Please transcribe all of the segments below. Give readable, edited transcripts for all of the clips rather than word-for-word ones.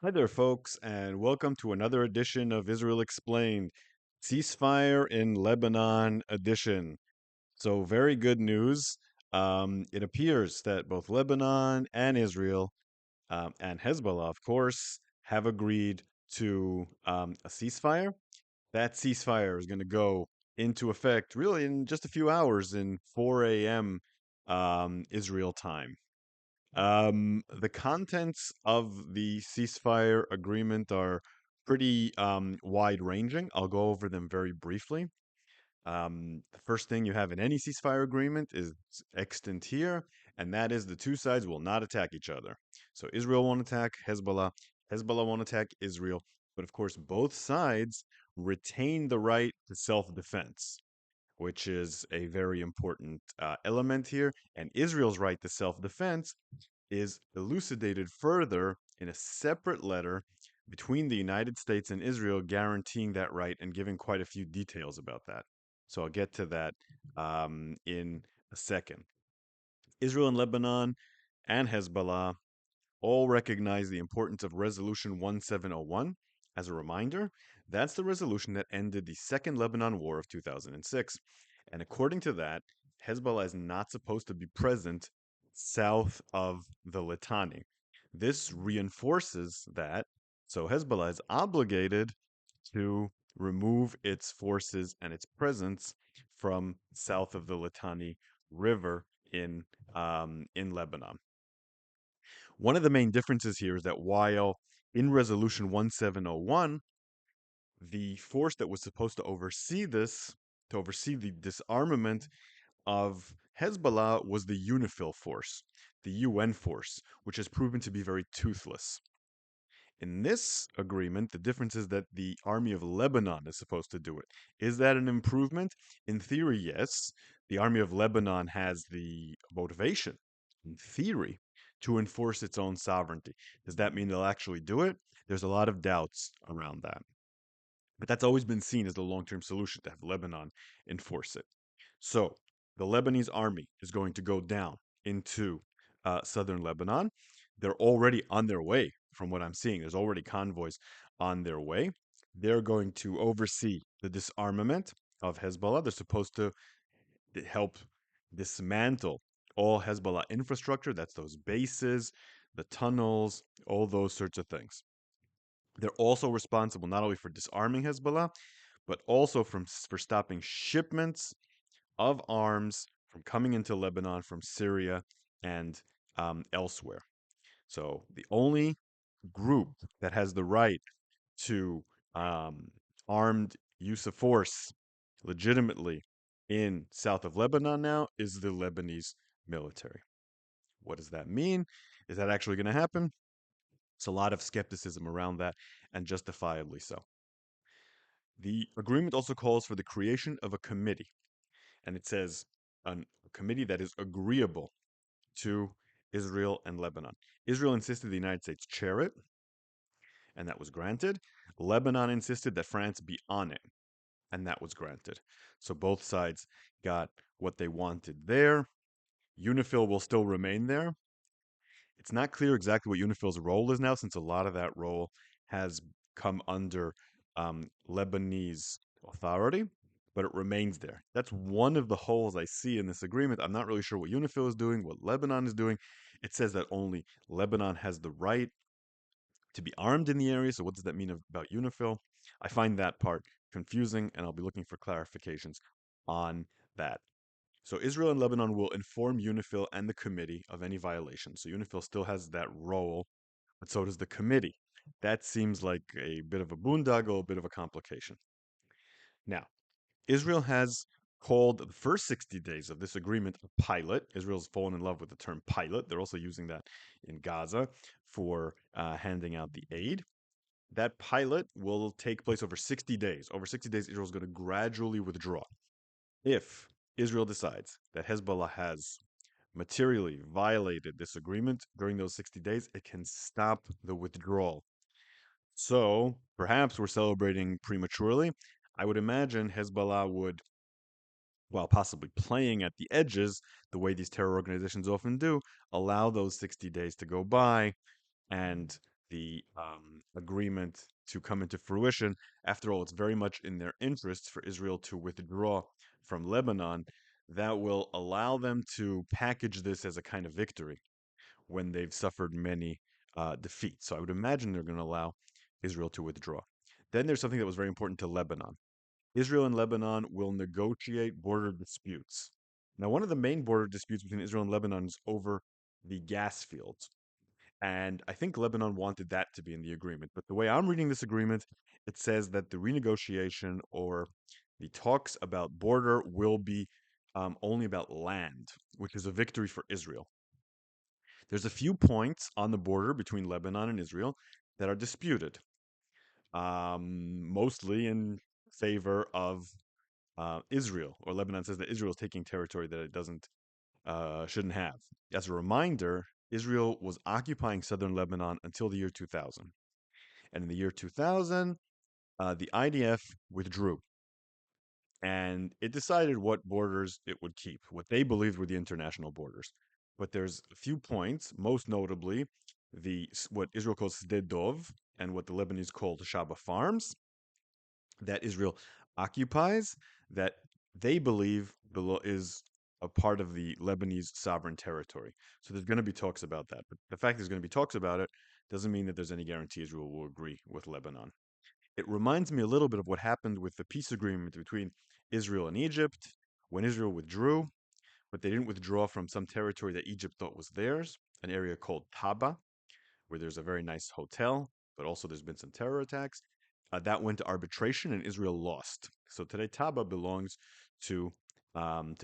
Hi there, folks, and welcome to another edition of Israel Explained, Ceasefire in Lebanon edition. So, very good news. It appears that both Lebanon and Israel, and Hezbollah, of course, have agreed to a ceasefire. That ceasefire is going to go into effect really in just a few hours in 4 a.m. Israel time. The contents of the ceasefire agreement are pretty wide-ranging. I'll go over them very briefly. The first thing you have in any ceasefire agreement is extant here, and that is the two sides will not attack each other. So Israel won't attack Hezbollah, Hezbollah won't attack Israel, but of course both sides retain the right to self-defense, which is a very important element here. And Israel's right to self-defense is elucidated further in a separate letter between the United States and Israel, guaranteeing that right and giving quite a few details about that. So I'll get to that in a second. Israel and Lebanon and Hezbollah all recognize the importance of Resolution 1701. As a reminder, that's the resolution that ended the Second Lebanon War of 2006. And according to that, Hezbollah is not supposed to be present south of the Litani. This reinforces that, so Hezbollah is obligated to remove its forces and its presence from south of the Litani River in Lebanon. One of the main differences here is that while in Resolution 1701, the force that was supposed to oversee this, to oversee the disarmament of Hezbollah, was the UNIFIL force, the UN force, which has proven to be very toothless. In this agreement, the difference is that the army of Lebanon is supposed to do it. Is that an improvement? In theory, yes. The army of Lebanon has the motivation, in theory, to enforce its own sovereignty. Does that mean they'll actually do it? There's a lot of doubts around that. But that's always been seen as the long term solution to have Lebanon enforce it. So the Lebanese army is going to go down into southern Lebanon. They're already on their way, from what I'm seeing. There's already convoys on their way. They're going to oversee the disarmament of Hezbollah. They're supposed to help dismantle all Hezbollah infrastructure. That's those bases, the tunnels, all those sorts of things. They're also responsible not only for disarming Hezbollah, but also for stopping shipments of arms from coming into Lebanon from Syria and elsewhere. So the only group that has the right to um, armed use of force legitimately in south of Lebanon now is the Lebanese military. What does that mean? Is that actually going to happen? It's a lot of skepticism around that, and justifiably so. The agreement also calls for the creation of a committee, and it says a committee that is agreeable to Israel and Lebanon. Israel insisted the United States chair it, and that was granted. Lebanon insisted that France be on it, and that was granted. So both sides got what they wanted there. UNIFIL will still remain there. It's not clear exactly what UNIFIL's role is now, since a lot of that role has come under Lebanese authority, but it remains there. That's one of the holes I see in this agreement. I'm not really sure what UNIFIL is doing, what Lebanon is doing. It says that only Lebanon has the right to be armed in the area. So, what does that mean about UNIFIL? I find that part confusing, and I'll be looking for clarifications on that. So Israel and Lebanon will inform UNIFIL and the committee of any violations. So UNIFIL still has that role, but so does the committee. That seems like a bit of a boondoggle, a bit of a complication. Now, Israel has called the first 60 days of this agreement a pilot. Israel's fallen in love with the term pilot. They're also using that in Gaza for handing out the aid. That pilot will take place over 60 days. Over 60 days, Israel's going to gradually withdraw. If Israel decides that Hezbollah has materially violated this agreement during those 60 days, it can stop the withdrawal. So perhaps we're celebrating prematurely. I would imagine Hezbollah would, while possibly playing at the edges, the way these terror organizations often do, allow those 60 days to go by and the agreement to come into fruition. After all, it's very much in their interests for Israel to withdraw from Lebanon. That will allow them to package this as a kind of victory when they've suffered many defeats. So I would imagine they're going to allow Israel to withdraw. Then there's something that was very important to Lebanon. Israel and Lebanon will negotiate border disputes. Now, one of the main border disputes between Israel and Lebanon is over the gas fields. And I think Lebanon wanted that to be in the agreement. But the way I'm reading this agreement, it says that the renegotiation or the talks about border will be only about land, which is a victory for Israel. There's a few points on the border between Lebanon and Israel that are disputed, mostly in favor of Israel, or Lebanon says that Israel is taking territory that it doesn't shouldn't have. As a reminder, Israel was occupying southern Lebanon until the year 2000, and in the year 2000, the IDF withdrew, and it decided what borders it would keep, what they believed were the international borders. But there's a few points, most notably the what Israel calls Sde Dov and what the Lebanese call the Shaba Farms that Israel occupies that they believe is a part of the Lebanese sovereign territory. So there's going to be talks about that. But the fact there's going to be talks about it doesn't mean that there's any guarantee Israel will agree with Lebanon. It reminds me a little bit of what happened with the peace agreement between Israel and Egypt when Israel withdrew, but they didn't withdraw from some territory that Egypt thought was theirs, an area called Taba, where there's a very nice hotel, but also there's been some terror attacks. That went to arbitration, and Israel lost. So today, Taba belongs to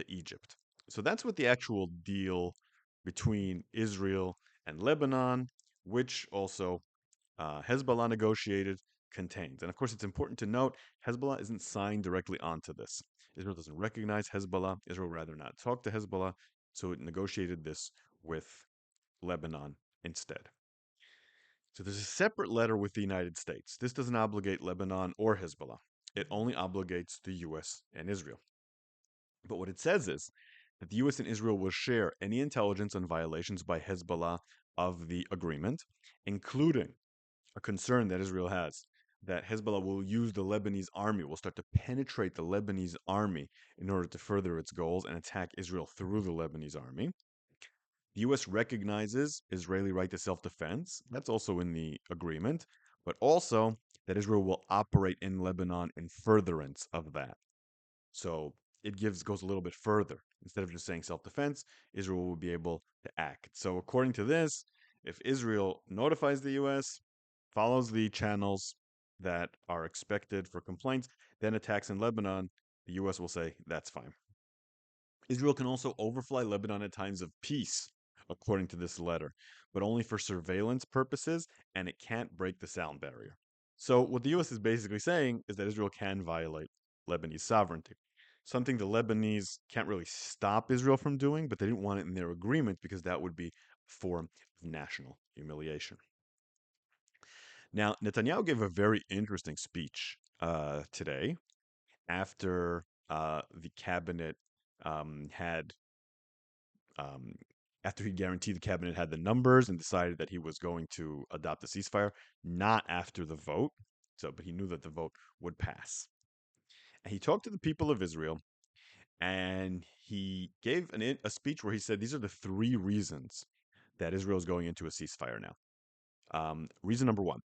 Egypt. So that's what the actual deal between Israel and Lebanon, which also Hezbollah negotiated, contains. And of course, it's important to note Hezbollah isn't signed directly onto this. Israel doesn't recognize Hezbollah. Israel rather not talk to Hezbollah, so it negotiated this with Lebanon instead. So there's a separate letter with the United States. This doesn't obligate Lebanon or Hezbollah. It only obligates the US and Israel. But what it says is that the US and Israel will share any intelligence on violations by Hezbollah of the agreement, including a concern that Israel has that Hezbollah will use the Lebanese army, will start to penetrate the Lebanese army in order to further its goals and attack Israel through the Lebanese army. The U.S. recognizes Israeli right to self-defense. That's also in the agreement, but also that Israel will operate in Lebanon in furtherance of that. So it goes a little bit further. Instead of just saying self-defense, Israel will be able to act. So according to this, if Israel notifies the U.S., follows the channels that are expected for complaints, then attacks in Lebanon, the U.S. will say that's fine. Israel can also overfly Lebanon at times of peace, according to this letter, but only for surveillance purposes, and it can't break the sound barrier. So, what the US is basically saying is that Israel can violate Lebanese sovereignty. Something the Lebanese can't really stop Israel from doing, but they didn't want it in their agreement because that would be a form of national humiliation. Now, Netanyahu gave a very interesting speech today after the cabinet had um, after he guaranteed the cabinet had the numbers and decided that he was going to adopt the ceasefire, not after the vote. So, but he knew that the vote would pass. And he talked to the people of Israel, and he gave a speech where he said these are the three reasons that Israel is going into a ceasefire now. Reason number one,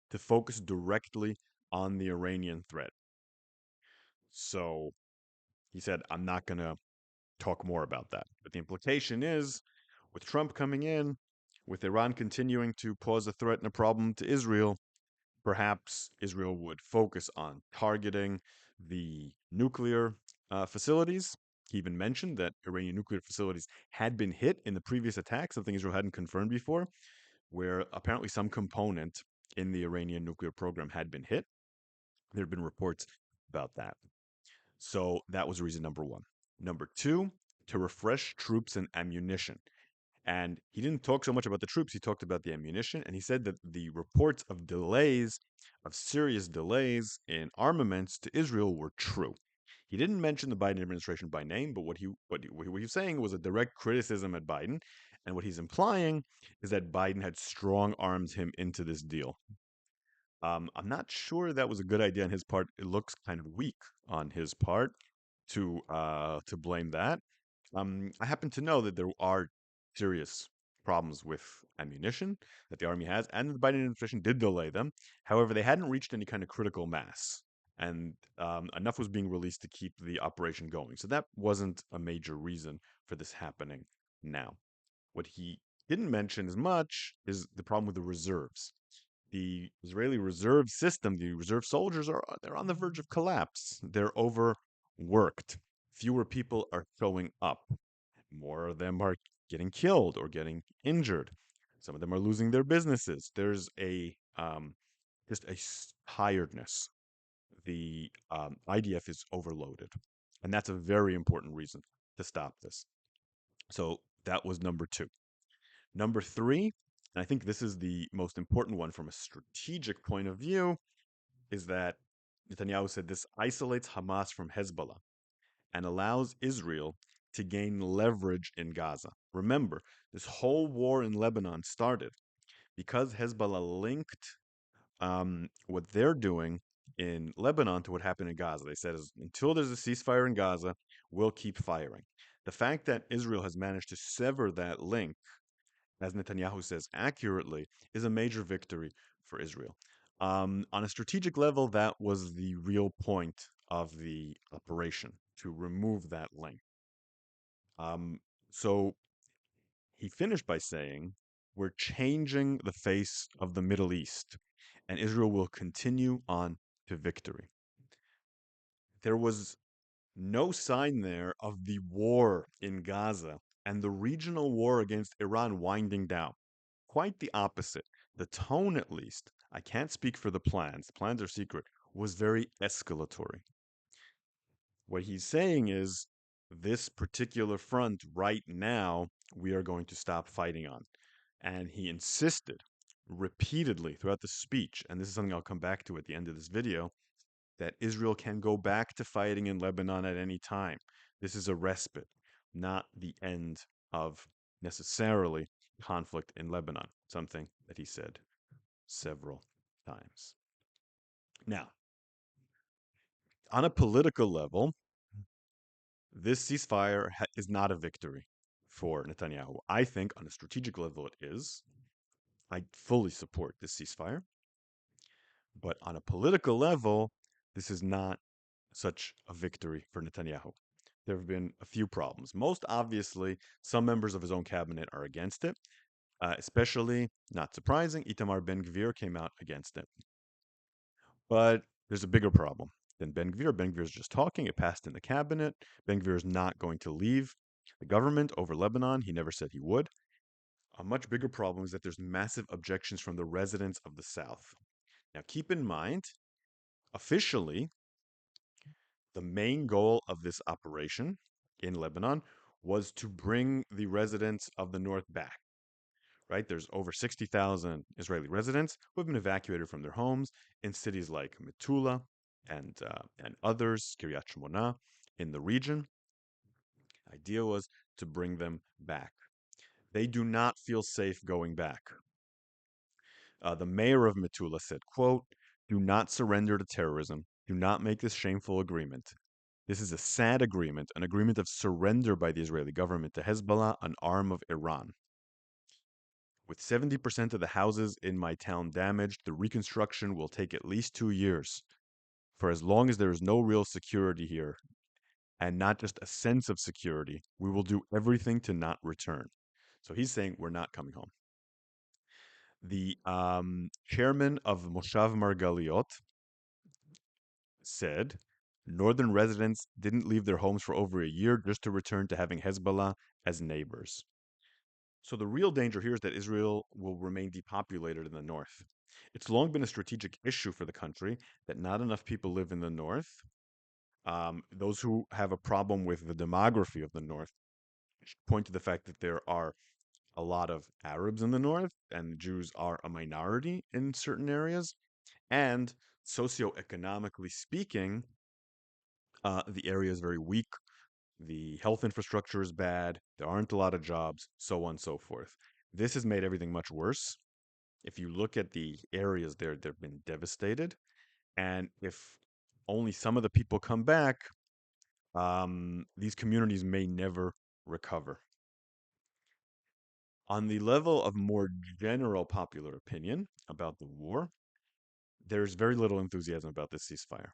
to focus directly on the Iranian threat. So he said, I'm not going to talk more about that. But the implication is with Trump coming in, with Iran continuing to pose a threat and a problem to Israel, perhaps Israel would focus on targeting the nuclear facilities. He even mentioned that Iranian nuclear facilities had been hit in the previous attack, something Israel hadn't confirmed before, where apparently some component in the Iranian nuclear program had been hit. There have been reports about that. So that was reason number one. Number two, to refresh troops and ammunition. And he didn't talk so much about the troops, he talked about the ammunition. And he said that the reports of delays, of serious delays in armaments to Israel were true. He didn't mention the Biden administration by name, but what he was saying was a direct criticism at Biden. And what he's implying is that Biden had strong armed him into this deal. I'm not sure that was a good idea on his part. It looks kind of weak on his part to blame that. I happen to know that there are serious problems with ammunition that the army has, and the Biden administration did delay them. However, they hadn't reached any kind of critical mass, and enough was being released to keep the operation going. So that wasn't a major reason for this happening now. What he didn't mention as much is the problem with the reserves. The Israeli reserve system, the reserve soldiers they're on the verge of collapse. They're overworked. Fewer people are showing up. More of them are getting killed or getting injured. Some of them are losing their businesses. There's a just a tiredness. The IDF is overloaded, and that's a very important reason to stop this. So that was number two. Number three, and I think this is the most important one from a strategic point of view, is that Netanyahu said this isolates Hamas from Hezbollah and allows Israel to gain leverage in Gaza. Remember, this whole war in Lebanon started because Hezbollah linked what they're doing in Lebanon to what happened in Gaza. They said, until there's a ceasefire in Gaza, we'll keep firing. The fact that Israel has managed to sever that link, as Netanyahu says accurately, is a major victory for Israel. On a strategic level, that was the real point of the operation, to remove that link. Um, so he finished by saying, we're changing the face of the Middle East, and Israel will continue on to victory. There was no sign there of the war in Gaza and the regional war against Iran winding down. Quite the opposite. The tone, at least, I can't speak for the plans are secret, was very escalatory. What he's saying is this particular front right now, we are going to stop fighting on. And he insisted repeatedly throughout the speech, and this is something I'll come back to at the end of this video, that Israel can go back to fighting in Lebanon at any time. This is a respite, not the end of necessarily conflict in Lebanon, something that he said several times. Now, on a political level, this ceasefire is not a victory for Netanyahu. I think on a strategic level it is. I fully support this ceasefire. But on a political level, this is not such a victory for Netanyahu. There have been a few problems. Most obviously, some members of his own cabinet are against it, especially, not surprising, Itamar Ben-Gvir came out against it. But there's a bigger problem than Ben-Gvir. Ben-Gvir is just talking. It passed in the cabinet. Ben-Gvir is not going to leave the government over Lebanon. He never said he would. A much bigger problem is that there's massive objections from the residents of the South. Now, keep in mind, officially, the main goal of this operation in Lebanon was to bring the residents of the north back. Right? There's over 60,000 Israeli residents who have been evacuated from their homes in cities like Metula and others, Kiryat Shmona, in the region. The idea was to bring them back. They do not feel safe going back. The mayor of Metula said, quote, "Do not surrender to terrorism. Do not make this shameful agreement. This is a sad agreement, an agreement of surrender by the Israeli government to Hezbollah, an arm of Iran. With 70% of the houses in my town damaged, the reconstruction will take at least 2 years. For as long as there is no real security here, and not just a sense of security, we will do everything to not return." So he's saying we're not coming home. The chairman of Moshav Margaliot said northern residents didn't leave their homes for over a year just to return to having Hezbollah as neighbors. So the real danger here is that Israel will remain depopulated in the north. It's long been a strategic issue for the country that not enough people live in the north. Those who have a problem with the demography of the north point to the fact that there are a lot of Arabs in the north, and Jews are a minority in certain areas. And socioeconomically speaking, the area is very weak. The health infrastructure is bad. There aren't a lot of jobs, so on and so forth. This has made everything much worse. If you look at the areas there, they've been devastated. And if only some of the people come back, these communities may never recover. On the level of more general popular opinion about the war, there's very little enthusiasm about this ceasefire.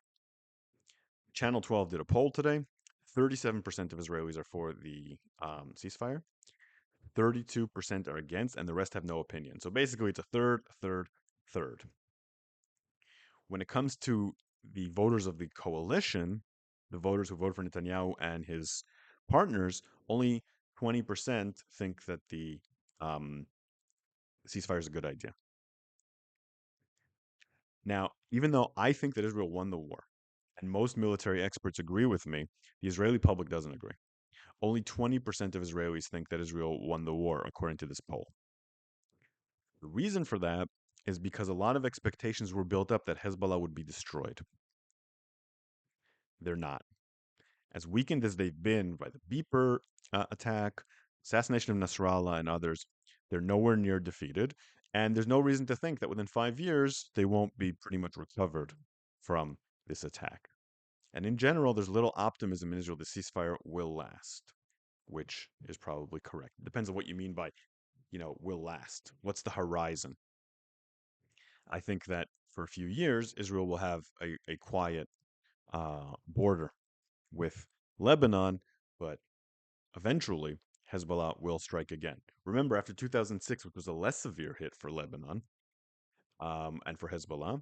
Channel 12 did a poll today. 37% of Israelis are for the ceasefire. 32% are against, and the rest have no opinion. So basically, it's a third, a third, third. When it comes to the voters of the coalition, the voters who voted for Netanyahu and his partners, only 20% think that the um, ceasefire is a good idea. Now, even though I think that Israel won the war, and most military experts agree with me, the Israeli public doesn't agree. Only 20% of Israelis think that Israel won the war, according to this poll. The reason for that is because a lot of expectations were built up that Hezbollah would be destroyed. They're not. As weakened as they've been by the Beeper attack, assassination of Nasrallah, and others, they're nowhere near defeated. And there's no reason to think that within 5 years, they won't be pretty much recovered from this attack. And in general, there's little optimism in Israel the ceasefire will last, which is probably correct. It depends on what you mean by, will last. What's the horizon? I think that for a few years, Israel will have a quiet border with Lebanon, but eventually Hezbollah will strike again. Remember, after 2006, which was a less severe hit for Lebanon and for Hezbollah,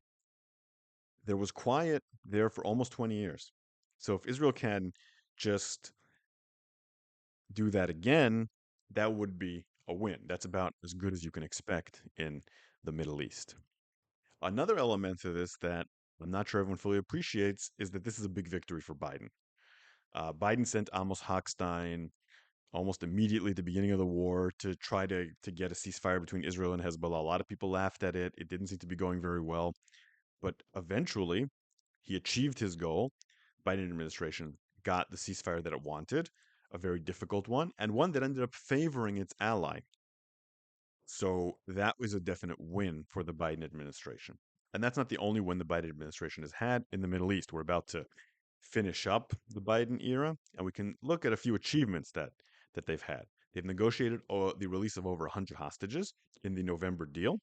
there was quiet there for almost 20 years. So if Israel can just do that again, that would be a win. That's about as good as you can expect in the Middle East. Another element to this that I'm not sure everyone fully appreciates is that this is a big victory for Biden. Biden sent Amos Hochstein almost immediately at the beginning of the war to try to get a ceasefire between Israel and Hezbollah. A lot of people laughed at it. It didn't seem to be going very well. But eventually, he achieved his goal. Biden administration got the ceasefire that it wanted, a very difficult one, and one that ended up favoring its ally. So that was a definite win for the Biden administration. And that's not the only win the Biden administration has had in the Middle East. We're about to finish up the Biden era, and we can look at a few achievements that they've had. They've negotiated the release of over 100 hostages in the November deal.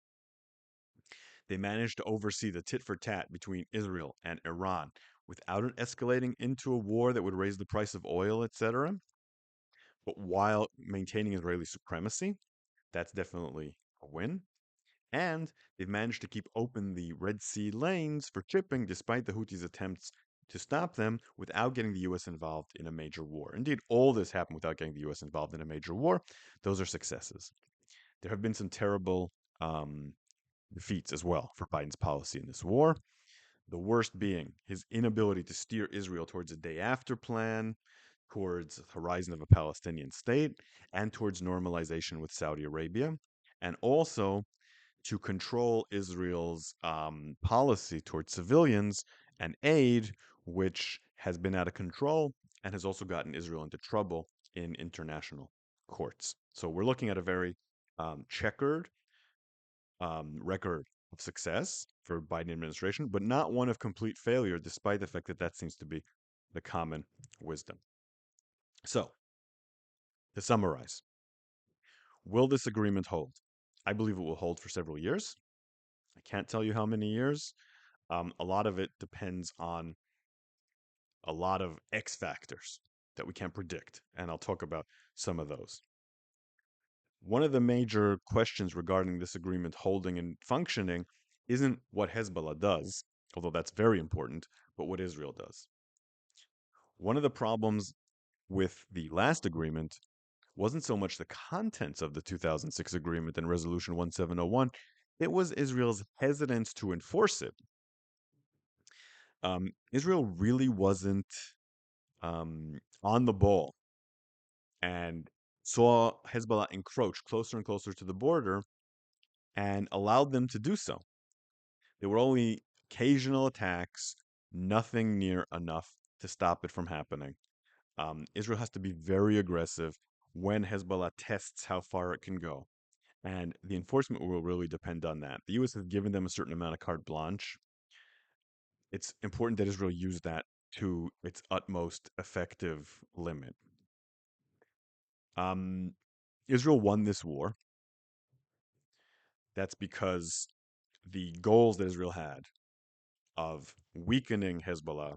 They managed to oversee the tit for tat between Israel and Iran without it escalating into a war that would raise the price of oil, etc., but while maintaining Israeli supremacy. That's definitely a win. And they've managed to keep open the Red Sea lanes for shipping despite the Houthis' attempts to stop them without getting the U.S. involved in a major war. Indeed, all this happened without getting the U.S. involved in a major war. Those are successes. There have been some terrible defeats as well for Biden's policy in this war. The worst being his inability to steer Israel towards a day after plan, towards the horizon of a Palestinian state, and towards normalization with Saudi Arabia, and also to control Israel's policy towards civilians and aid, which has been out of control and has also gotten Israel into trouble in international courts. So we're looking at a very checkered record of success for Biden administration, but not one of complete failure, despite the fact that that seems to be the common wisdom. So, to summarize, will this agreement hold? I believe it will hold for several years. I can't tell you how many years. A lot of it depends on a lot of X factors that we can't predict, and I'll talk about some of those. One of the major questions regarding this agreement holding and functioning isn't what Hezbollah does, although that's very important, but what Israel does. One of the problems with the last agreement wasn't so much the contents of the 2006 agreement and Resolution 1701, it was Israel's hesitance to enforce it. Israel really wasn't on the ball and saw Hezbollah encroach closer and closer to the border and allowed them to do so. There were only occasional attacks, nothing near enough to stop it from happening. Israel has to be very aggressive when Hezbollah tests how far it can go. And the enforcement will really depend on that. The U.S. has given them a certain amount of carte blanche. It's important that Israel use that to its utmost effective limit. Um, Israel won this war. That's because the goals that Israel had of weakening Hezbollah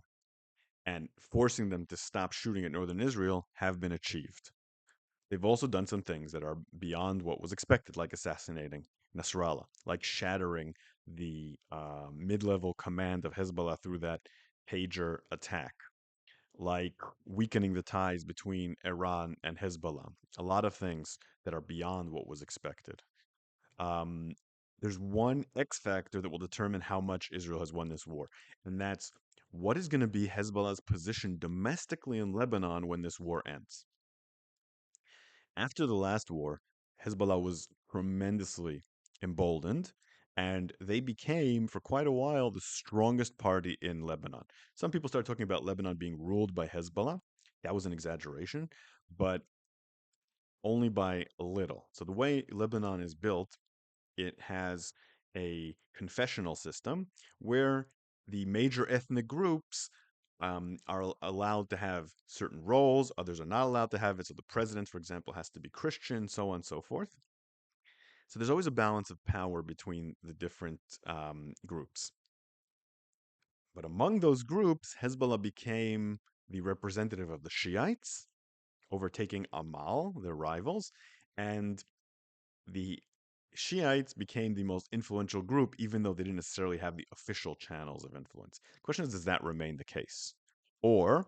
and forcing them to stop shooting at northern Israel have been achieved. They've also done some things that are beyond what was expected, like assassinating Nasrallah, like shattering the mid level command of Hezbollah through that pager attack, like weakening the ties between Iran and Hezbollah. A lot of things that are beyond what was expected. Um, there's one X factor that will determine how much Israel has won this war, and that's what is going to be Hezbollah's position domestically in Lebanon when this war ends. After the last war, Hezbollah was tremendously emboldened, and they became, for quite a while, the strongest party in Lebanon. Some people start talking about Lebanon being ruled by Hezbollah. That was an exaggeration, but only by a little. So the way Lebanon is built, it has a confessional system where the major ethnic groups are allowed to have certain roles, others are not allowed to have it. So the president, for example, has to be Christian, so on and so forth. So there's always a balance of power between the different groups. But among those groups, Hezbollah became the representative of the Shiites, overtaking Amal, their rivals, and the Shiites became the most influential group, even though they didn't necessarily have the official channels of influence. The question is, does that remain the case? Or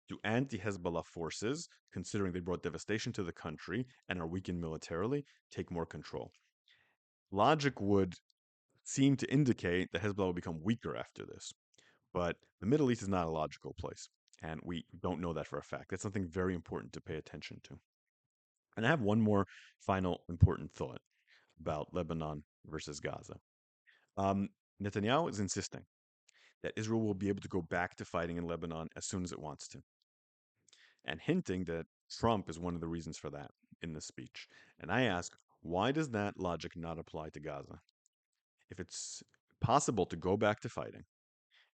do anti Hezbollah forces, considering they brought devastation to the country and are weakened militarily, take more control? Logic would seem to indicate that Hezbollah will become weaker after this. But the Middle East is not a logical place, and we don't know that for a fact. That's something very important to pay attention to. And I have one more final important thought about Lebanon versus Gaza. Um, Netanyahu is insisting that Israel will be able to go back to fighting in Lebanon as soon as it wants to, and hinting that Trump is one of the reasons for that in the speech. And I ask, why does that logic not apply to Gaza? If it's possible to go back to fighting,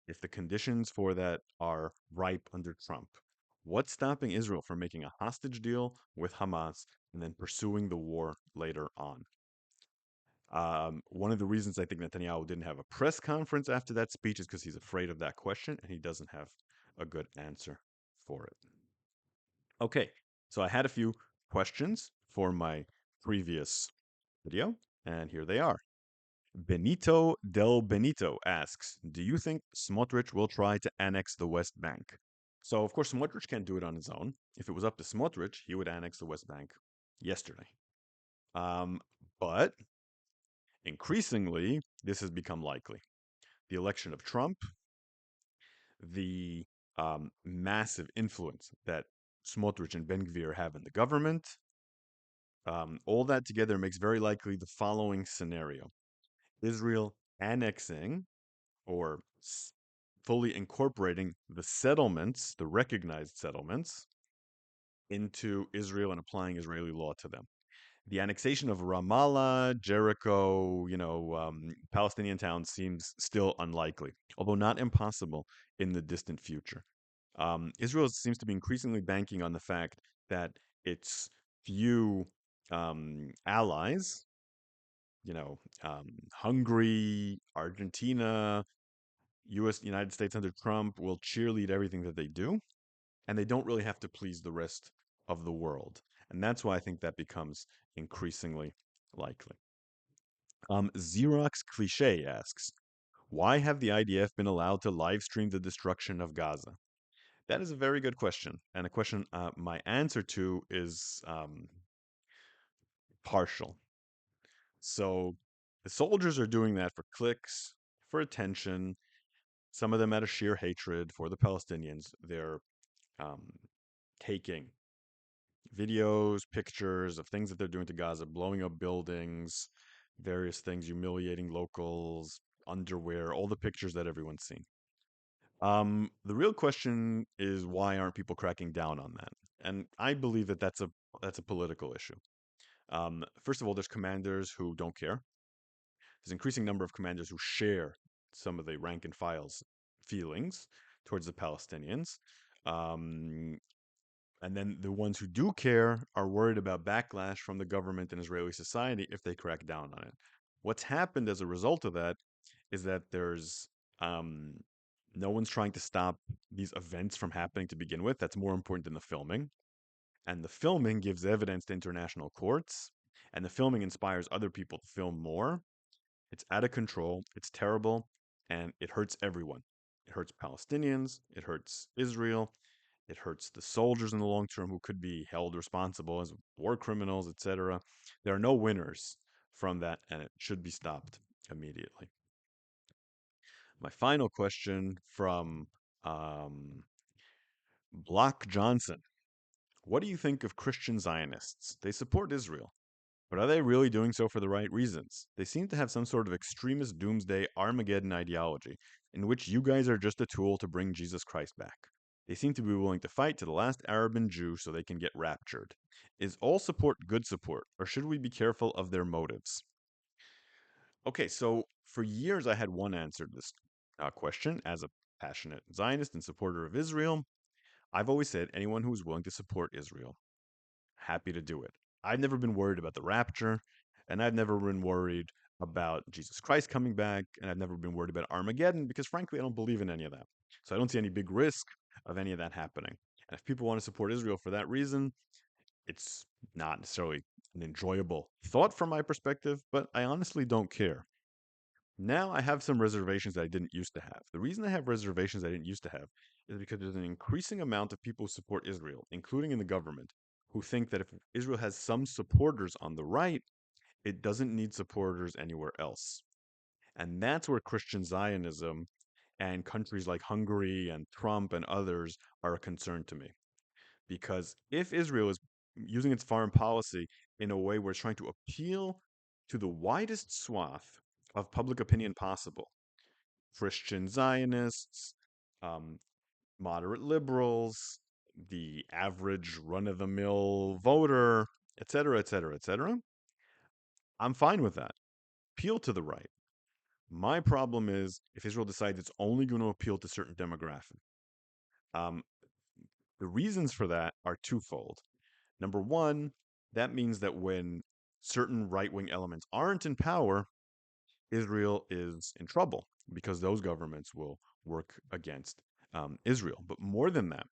if the conditions for that are ripe under Trump, what's stopping Israel from making a hostage deal with Hamas and then pursuing the war later on? One of the reasons I think Netanyahu didn't have a press conference after that speech is because he's afraid of that question and he doesn't have a good answer for it. Okay, so I had a few questions for my previous video, and here they are. Benito del Benito asks, do you think Smotrich will try to annex the West Bank? So, of course, Smotrich can't do it on his own. If it was up to Smotrich, he would annex the West Bank yesterday. But increasingly, this has become likely. The election of Trump, the massive influence that Smotrich and Ben-Gvir have in the government, all that together makes very likely the following scenario. Israel annexing or fully incorporating the settlements, the recognized settlements, into Israel and applying Israeli law to them. The annexation of Ramallah, Jericho, Palestinian towns seems still unlikely, although not impossible in the distant future. Israel seems to be increasingly banking on the fact that its few allies, Hungary, Argentina, United States under Trump will cheerlead everything that they do, and they don't really have to please the rest of the world. And that's why I think that becomes increasingly likely. Xerox Cliche asks, why have the IDF been allowed to live stream the destruction of Gaza? That is a very good question, and a question my answer to is partial. So the soldiers are doing that for clicks, for attention, some of them out of sheer hatred for the Palestinians. They're um, taking videos, pictures of things that they're doing to Gaza, blowing up buildings, various things, humiliating locals, underwear, all the pictures that everyone's seen. The real question is why aren't people cracking down on that? And I believe that that's a political issue. First of all, there's commanders who don't care. There's an increasing number of commanders who share some of the rank and file's feelings towards the Palestinians. Um, and then the ones who do care are worried about backlash from the government and Israeli society if they crack down on it. What's happened as a result of that is that there's um, no one's trying to stop these events from happening to begin with. That's more important than the filming. And the filming gives evidence to international courts, and the filming inspires other people to film more. It's out of control, it's terrible, and it hurts everyone. It hurts Palestinians, it hurts Israel, it hurts the soldiers in the long term who could be held responsible as war criminals, etc. There are no winners from that, and it should be stopped immediately. My final question from um, Block Johnson. What do you think of Christian Zionists? They support Israel, but are they really doing so for the right reasons? They seem to have some sort of extremist doomsday Armageddon ideology, in which you guys are just a tool to bring Jesus Christ back. They seem to be willing to fight to the last Arab and Jew so they can get raptured. Is all support good support, or should we be careful of their motives? Okay, so for years I had one answer to this question. As a passionate Zionist and supporter of Israel, I've always said anyone who is willing to support Israel, happy to do it. I've never been worried about the rapture, and I've never been worried about Jesus Christ coming back, and I've never been worried about Armageddon because, frankly, I don't believe in any of that. So I don't see any big risk of any of that happening. And if people want to support Israel for that reason, it's not necessarily an enjoyable thought from my perspective, but I honestly don't care. Now I have some reservations that I didn't used to have. The reason I have reservations I didn't used to have is because there's an increasing amount of people who support Israel, including in the government, who think that if Israel has some supporters on the right, it doesn't need supporters anywhere else. And that's where Christian Zionism and countries like Hungary and Trump and others are a concern to me. Because if Israel is using its foreign policy in a way where it's trying to appeal to the widest swath of public opinion possible, Christian Zionists, um, moderate liberals, the average run of the mill voter, etc., etc., etc., I'm fine with that. Appeal to the right. My problem is if Israel decides it's only going to appeal to certain demographic. Um, the reasons for that are twofold. Number one, that means that when certain right wing elements aren't in power, Israel is in trouble because those governments will work against Israel. But more than that,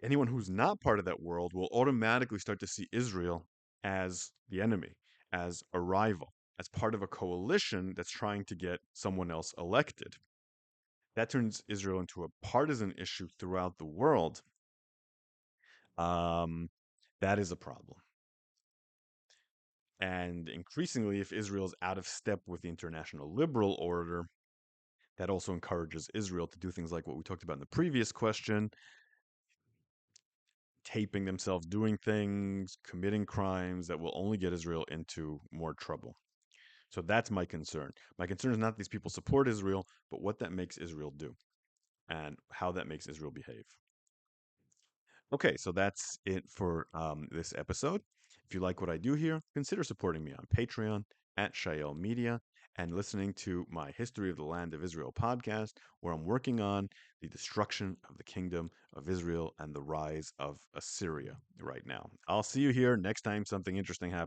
anyone who's not part of that world will automatically start to see Israel as the enemy, as a rival, as part of a coalition that's trying to get someone else elected. That turns Israel into a partisan issue throughout the world. Um, that is a problem. And increasingly, if Israel is out of step with the international liberal order, that also encourages Israel to do things like what we talked about in the previous question, taping themselves, doing things, committing crimes that will only get Israel into more trouble. So that's my concern. My concern is not that these people support Israel, but what that makes Israel do and how that makes Israel behave. Okay, so that's it for this episode. If you like what I do here, consider supporting me on Patreon at Shael Media and listening to my History of the Land of Israel podcast, where I'm working on the destruction of the kingdom of Israel and the rise of Assyria right now. I'll see you here next time something interesting happens.